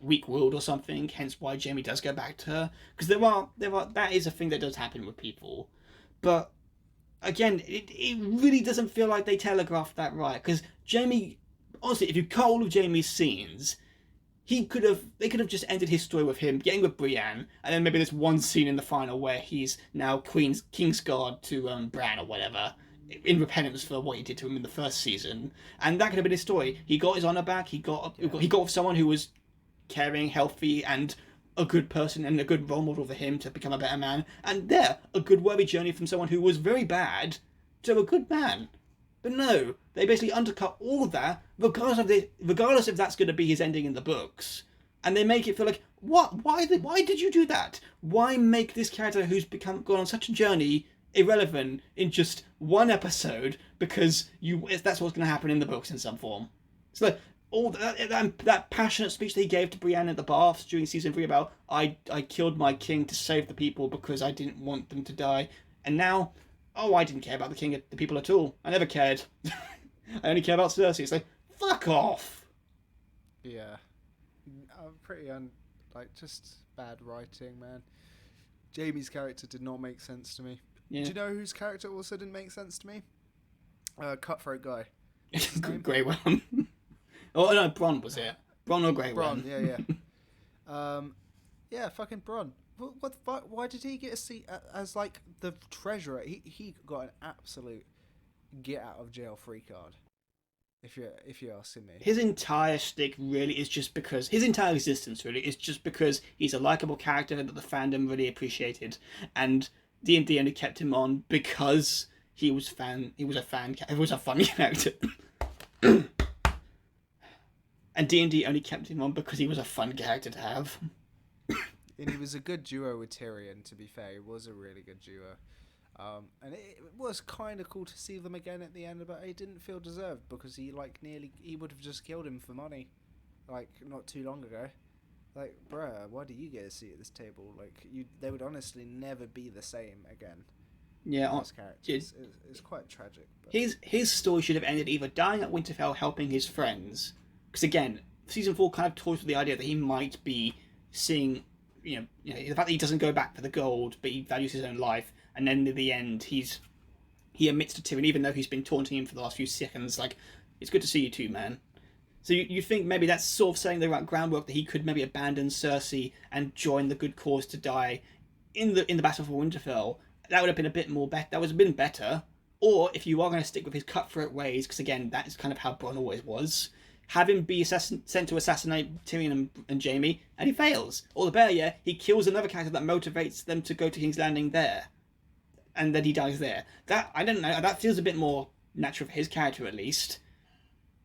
weak-willed or something. Hence why Jaime does go back to her, because that is a thing that does happen with people. But again, it really doesn't feel like they telegraphed that right. Because Jaime, honestly, if you cut all of Jaime's scenes, they could have just ended his story with him getting with Brienne, and then maybe there's one scene in the final where he's now Kingsguard to Bran or whatever, in repentance for what he did to him in the first season, and that could have been his story. He got his honor back. He got with someone who was caring, healthy, and a good person and a good role model for him to become a better man. And a good worthy journey from someone who was very bad to a good man. But no, they basically undercut all of that, regardless if that's going to be his ending in the books, and they make it feel like, what? Why did you do that? Why make this character who's gone on such a journey irrelevant in just one episode because that's what's going to happen in the books in some form? It's like all that passionate speech that he gave to Brienne at the baths during season 3 about I killed my king to save the people because I didn't want them to die, and now, oh, I didn't care about the people at all. I never cared. I only care about Cersei. It's like, fuck off. Yeah. I'm pretty just bad writing, man. Jaime's character did not make sense to me. Yeah. Do you know whose character also didn't make sense to me? Cutthroat guy. Grey Worm. Oh no, Bronn was it. Bronn or Grey Worm? Bronn, yeah. Yeah, fucking Bronn. What the fuck? Why did he get a seat as like the treasurer? He got an absolute get out of jail free card. If you're asking me, his entire shtick really is just because his entire existence really is just because he's a likable character that the fandom really appreciated, and D&D only kept him on because he was a fun character. And D&D only kept him on because he was a fun character to have. And he was a good duo with Tyrion, to be fair. He was a really good duo. And it was kind of cool to see them again at the end, but it didn't feel deserved because he would have just killed him for money, like not too long ago. Like, bruh, why do you get a seat at this table? Like, they would honestly never be the same again. Yeah, it's quite tragic. But his story should have ended either dying at Winterfell, helping his friends, because again, season 4 kind of toys with the idea that he might be seeing, the fact that he doesn't go back for the gold, but he values his own life. And then in the end, he admits to Tyrion, even though he's been taunting him for the last few seconds, like, it's good to see you too, man. So you think maybe that's sort of setting the right groundwork that he could maybe abandon Cersei and join the good cause to die in the Battle for Winterfell. That would have been a bit more better. That would have been better. Or if you are going to stick with his cutthroat ways, because again, that is kind of how Bronn always was, have him be sent to assassinate Tyrion and Jaime, and he fails. Or the better, yeah, he kills another character that motivates them to go to King's Landing there. And then he dies there. That, I don't know, that feels a bit more natural for his character at least.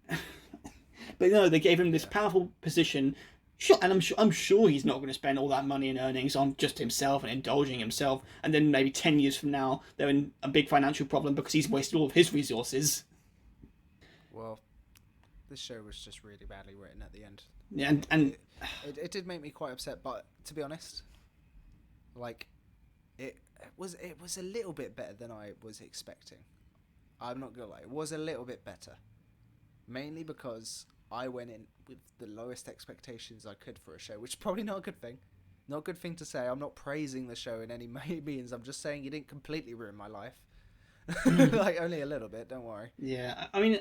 But no, they gave him this Yeah. powerful position. Sure, and I'm sure he's not going to spend all that money and earnings on just himself and indulging himself. And then maybe 10 years from now, they're in a big financial problem because he's wasted all of his resources. Well, this show was just really badly written at the end. Yeah, It, and it, it did make me quite upset, but to be honest, like it was a little bit better than I was expecting. I'm not gonna lie, it was a little bit better, mainly because I went in with the lowest expectations I could for a show, which is probably not a good thing. Not a good thing to say. I'm not praising the show in any means. I'm just saying you didn't completely ruin my life. Like only a little bit. Don't worry. yeah, I mean,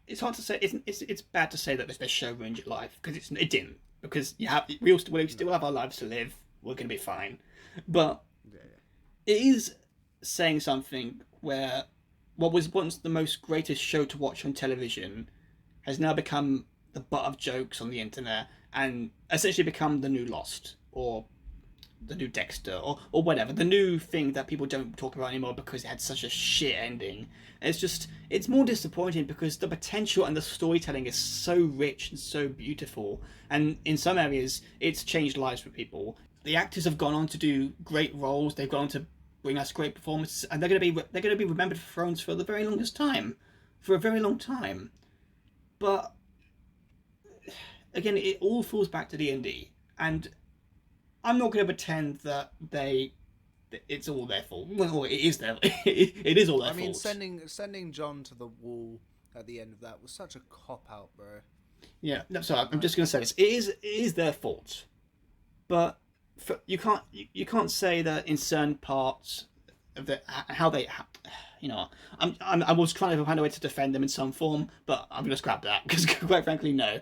it's hard to say. It's bad to say that this show ruined your life because it didn't. Because we still have our lives to live. We're gonna be fine, but Yeah, it is saying something where what was once the most greatest show to watch on television has now become the butt of jokes on the internet and essentially become the new Lost or the new Dexter or whatever, the new thing that people don't talk about anymore because it had such a shit ending. And it's more disappointing because the potential and the storytelling is so rich and so beautiful, and in some areas it's changed lives for people. The actors have gone on to do great roles. They've gone on to bring us great performances, and they're going to be remembered for Thrones for the very longest time, for a very long time. But again, it all falls back to D&D, and I'm not going to pretend that it's all their fault. Well, it is their it is all their I mean, fault. sending John to the wall at the end of that was such a cop out, bro. Yeah, no, sorry, I'm just going to say this. It is their fault, but you can't say that in certain parts of how they. You know, I was trying to find a way to defend them in some form, but I'm going to scrap that because, quite frankly, no.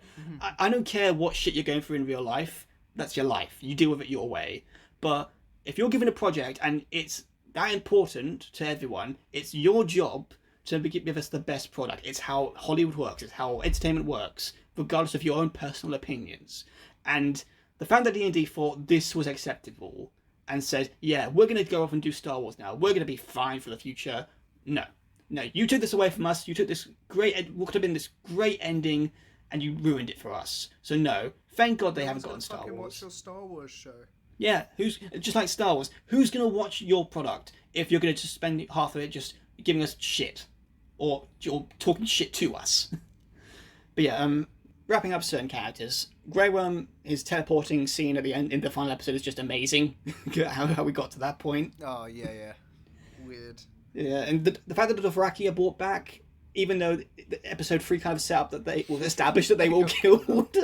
I don't care what shit you're going through in real life. That's your life. You deal with it your way. But if you're given a project and it's that important to everyone, it's your job to give us the best product. It's how Hollywood works. It's how entertainment works, regardless of your own personal opinions. And the fact that D&D thought this was acceptable and said, yeah, we're going to go off and do Star Wars now. We're going to be fine for the future. No. No, you took this away from us. You took this what could have been this great ending and you ruined it for us. So no, thank God they haven't gotten Star Wars. Watch your Star Wars show. Yeah, who's just like Star Wars? Who's gonna watch your product if you're gonna just spend half of it just giving us shit or talking shit to us? But yeah, wrapping up certain characters. Grey Worm, his teleporting scene at the end in the final episode is just amazing. how we got to that point. Oh yeah. Weird. Yeah, and the fact that the Dothraki are brought back, even though the episode 3 kind of set up that they will establish that they were all killed.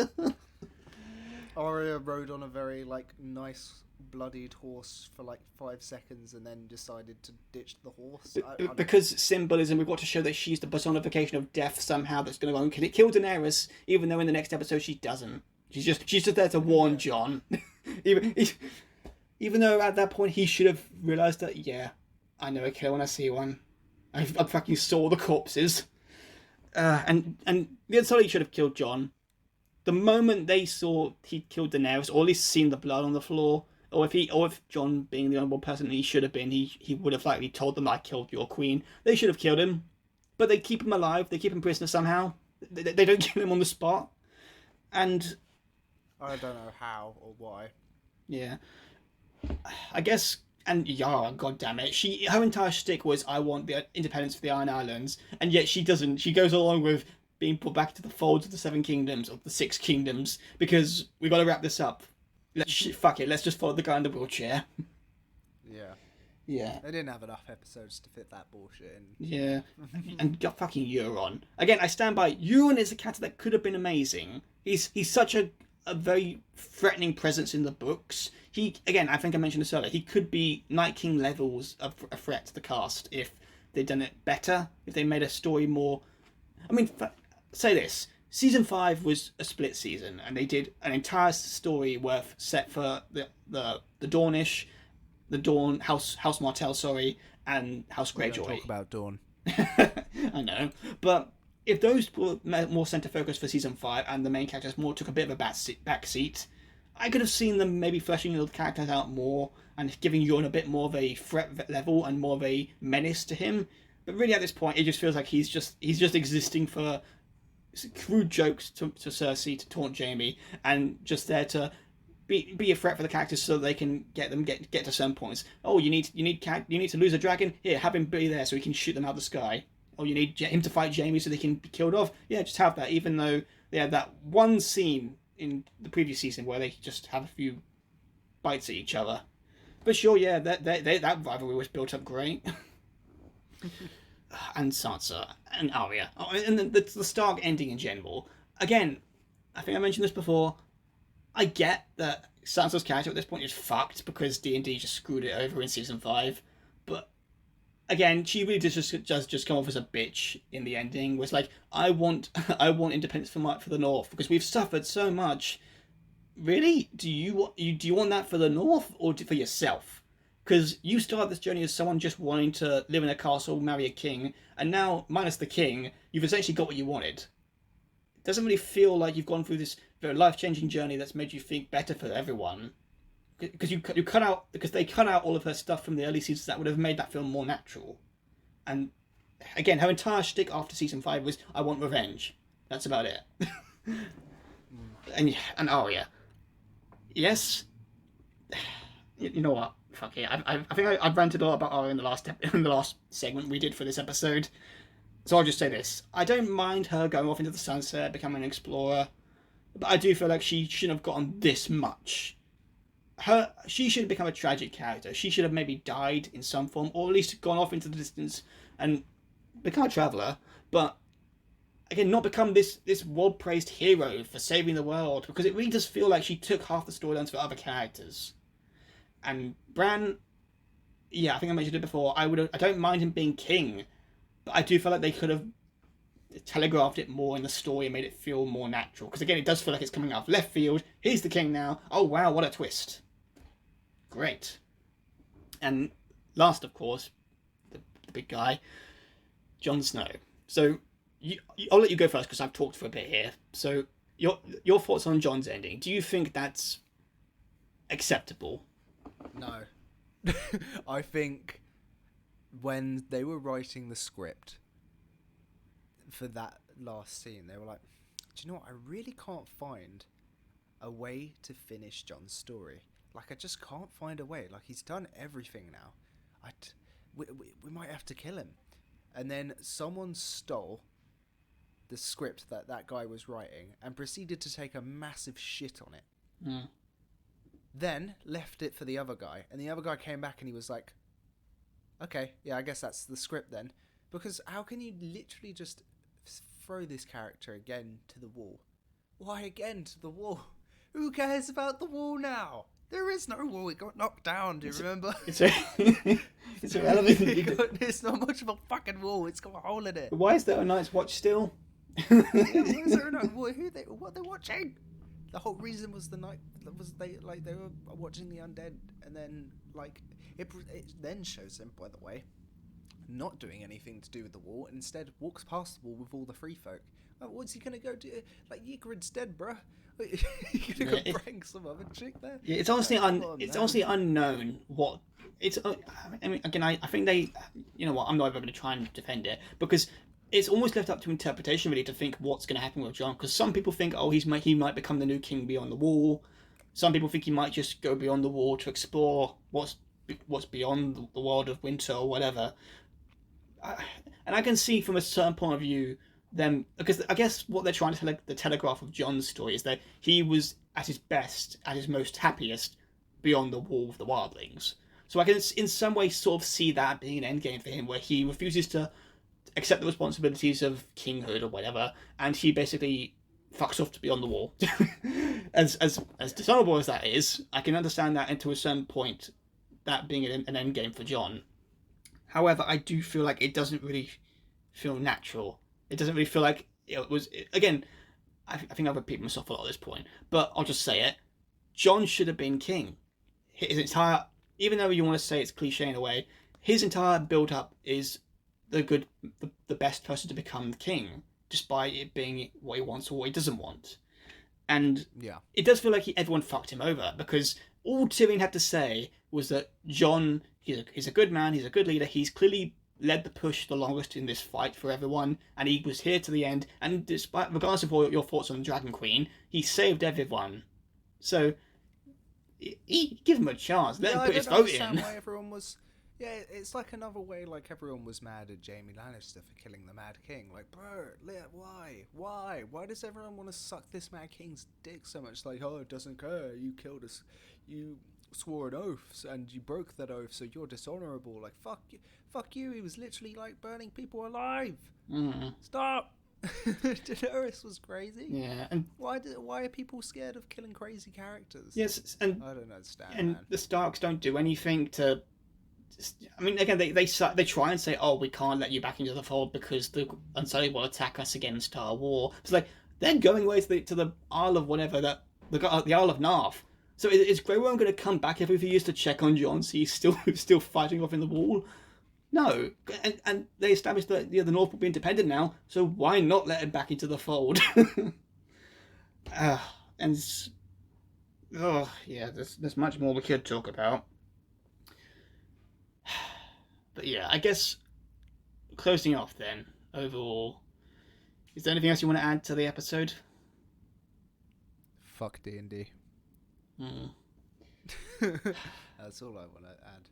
Arya rode on a very nice bloodied horse for 5 seconds and then decided to ditch the horse. Because symbolism, we've got to show that she's the personification of death somehow. That's going to go and kill Daenerys, even though in the next episode she doesn't. She's just there to warn Jon. even though at that point he should have realised that, yeah, I know a killer when I see one. I fucking saw the corpses. And the Unsullied should have killed Jon. The moment they saw he'd killed Daenerys, or at least seen the blood on the floor, or if Jon, being the honourable person he should have been, he would have likely told them, I killed your queen. They should have killed him. But they keep him alive, they keep him prisoner somehow. They don't kill him on the spot. And I don't know how or why. yeah. I guess, and Yara, god damn it, her entire shtick was, I want the independence for the Iron Islands, and yet she doesn't. She goes along with being put back to the folds of the 7 kingdoms, of the 6 kingdoms, because we got to wrap this up. Fuck it, let's just follow the guy in the wheelchair. Yeah. Yeah. They didn't have enough episodes to fit that bullshit in. Yeah. And got fucking Euron. Again, I stand by, Euron is a character that could have been amazing. He's such a very threatening presence in the books. Again, I think I mentioned this earlier, he could be Night King levels of a threat to the cast if they'd done it better, if they made a story more... I mean, say this, season 5 was a split season, and they did an entire story set for the Dornish, the Dawn, House Martell, sorry, and House Greyjoy. Talk about Dawn. I know, but if those were more centre focus for season 5 and the main characters more took a bit of a back seat, I could have seen them maybe fleshing the characters out more and giving Euron a bit more of a threat level and more of a menace to him. But really, at this point, it just feels like he's just existing for crude jokes to Cersei to taunt Jaime, and just there to be a threat for the characters so they can get to certain points. Oh, you need to lose a dragon. Here, have him be there so he can shoot them out of the sky. Oh, you need him to fight Jaime so they can be killed off. Yeah, just have that. Even though they had that one scene in the previous season where they just have a few bites at each other. But sure, yeah, that rivalry was built up great. And Sansa and Arya, and the Stark ending in general. Again, I think I mentioned this before. I get that Sansa's character at this point is fucked because D&D just screwed it over in season 5, but again, she really does just come off as a bitch in the ending. Was like, I want independence for the North because we've suffered so much. Really, do you want that for the North or for yourself? Because you started this journey as someone just wanting to live in a castle, marry a king, and now, minus the king, you've essentially got what you wanted. It doesn't really feel like you've gone through this very life-changing journey that's made you think better for everyone. Because they cut out all of her stuff from the early seasons that would have made that film more natural. And again, her entire shtick after season 5 was, I want revenge. That's about it. and Arya. Yes. You know what? Fuck it. I think I've ranted a lot about Arya in the last segment we did for this episode. So I'll just say this. I don't mind her going off into the sunset, becoming an explorer. But I do feel like she shouldn't have gotten this much. She should have become a tragic character. She should have maybe died in some form, or at least gone off into the distance and become a traveller. But again, not become this world-praised hero for saving the world, because it really does feel like she took half the storylines for other characters. And Bran, yeah, I think I mentioned it before. I don't mind him being king, but I do feel like they could have telegraphed it more in the story and made it feel more natural. Because again, it does feel like it's coming out of left field. He's the king now. Oh wow, what a twist! Great. And last, of course, the big guy, Jon Snow. So I'll let you go first because I've talked for a bit here. So your thoughts on Jon's ending? Do you think that's acceptable? No. I think when they were writing the script for that last scene, they were like, do you know what? I really can't find a way to finish Jon's story. Like, I just can't find a way. Like, he's done everything now. We might have to kill him. And then someone stole the script that guy was writing and proceeded to take a massive shit on it. Mm. Then left it for the other guy, and the other guy came back and he was like, okay, yeah, I guess that's the script then. Because how can you literally just throw this character again to the wall? Why again to the wall? Who cares about the wall now? There is no wall. It got knocked down. Do you remember? It's irrelevant. It's not much of a fucking wall. It's got a hole in it. Why is there a Night's Watch still? Yeah, why is there no wall? What they're watching? The whole reason was they were watching the undead, and then it then shows them, by the way, not doing anything to do with the wall, and instead walks past the wall with all the free folk. Like, what's he gonna go do? Like, Ygritte's dead, bruh. You gonna go prank some other chick there? Yeah, it's honestly honestly unknown what it's. I mean, again, I think they. You know what? I'm not even going to try and defend it because it's almost left up to interpretation, really, to think what's going to happen with Jon. Because some people think, oh, he might become the new king beyond the wall. Some people think he might just go beyond the wall to explore what's beyond the world of winter or whatever. And I can see from a certain point of view them, because I guess what they're trying to the telegraph of Jon's story is that he was at his best, at his most happiest, beyond the wall of the wildlings. So I can, in some way, sort of see that being an endgame for him, where he refuses to accept the responsibilities of kinghood or whatever, and he basically fucks off to beyond the wall. as dishonorable as that is, I can understand that, and to a certain point, that being an endgame for Jon. However, I do feel like it doesn't really feel natural. It doesn't really feel like it was. Again, I think I've repeated myself a lot at this point, but I'll just say it. Jon should have been king. His entire, even though you want to say it's cliche in a way, his entire build-up is the best person to become king, despite it being what he wants or what he doesn't want. And yeah, it does feel like everyone fucked him over, because all Tyrion had to say was that Jon, he's a good man, he's a good leader, he's clearly led the push the longest in this fight for everyone, and he was here to the end. And despite, regardless of all your thoughts on Dragon Queen, he saved everyone. So, give him a chance. Let him put his vote in. Why everyone was. Yeah, it's like another way. Like everyone was mad at Jaime Lannister for killing the Mad King. Like, bro, why does everyone want to suck this Mad King's dick so much? Like, oh, it doesn't care. You killed us. You swore an oath and you broke that oath, so you're dishonorable. Like, fuck you. He was literally like burning people alive. Stop. Daenerys was crazy. Yeah, and why are people scared of killing crazy characters? Yes, and I don't understand. And man. The Starks don't do anything to. I mean, again, they try and say, "Oh, we can't let you back into the fold because the Unsullied will attack us against our war." It's like they're going away to the Isle of whatever the Isle of Narth. So is Grey Worm going to come back every few years to check on Jon? So he's still fighting off in the wall? No, and they established that the North will be independent now. So why not let him back into the fold? And yeah, there's much more we could talk about. But yeah, I guess closing off then, overall, is there anything else you want to add to the episode? Fuck D&D. That's all I want to add.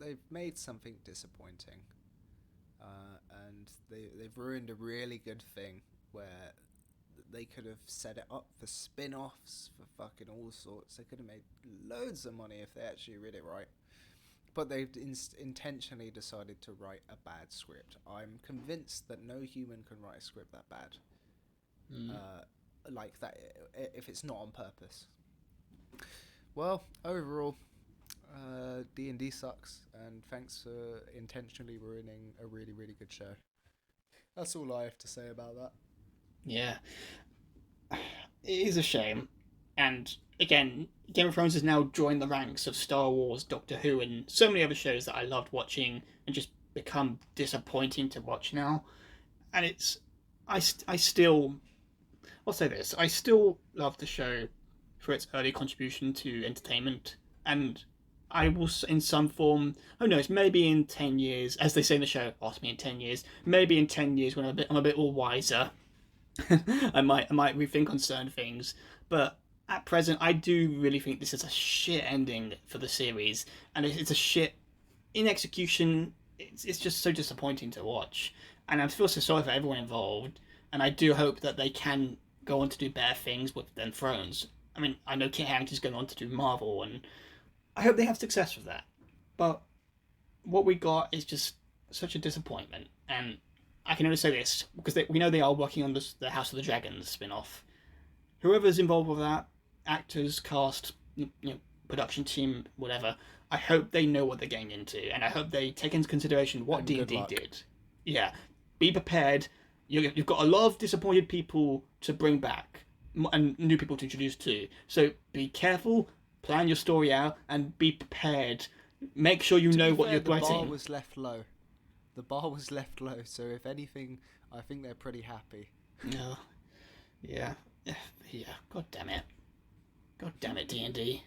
They've made something disappointing, and they've ruined a really good thing where they could have set it up for spin-offs, for fucking all sorts. They could have made loads of money if they actually read it right. But they've intentionally decided to write a bad script. I'm convinced that no human can write a script that bad. Like that, if it's not on purpose. Well, overall, D&D sucks, and thanks for intentionally ruining a really, really good show. That's all I have to say about that. Yeah. It is a shame. And again, Game of Thrones has now joined the ranks of Star Wars, Doctor Who, and so many other shows that I loved watching and just become disappointing to watch now. And I still, I'll say this, I still love the show for its early contribution to entertainment, and I will, in some form, who knows, maybe in 10 years, as they say in the show, ask me in 10 years, maybe in 10 years when I'm a bit more wiser, I might rethink on certain things, but at present, I do really think this is a shit ending for the series, and it's a shit in execution. It's just so disappointing to watch, and I feel so sorry for everyone involved. And I do hope that they can go on to do better things with than Thrones. I mean, I know Kit Harington's going on to do Marvel, and I hope they have success with that. But what we got is just such a disappointment, and I can only say this because we know they are working on the House of the Dragons spin-off. Whoever's involved with that, actors, cast, production team, whatever, I hope they know what they're getting into, and I hope they take into consideration what D&D did. Yeah, be prepared. You've got a lot of disappointed people to bring back, and new people to introduce too. So be careful, plan your story out, and be prepared. Make sure you know what you're writing. The bar was left low. The bar was left low, so if anything, I think they're pretty happy. No. Yeah. God damn it. God damn it, D&D.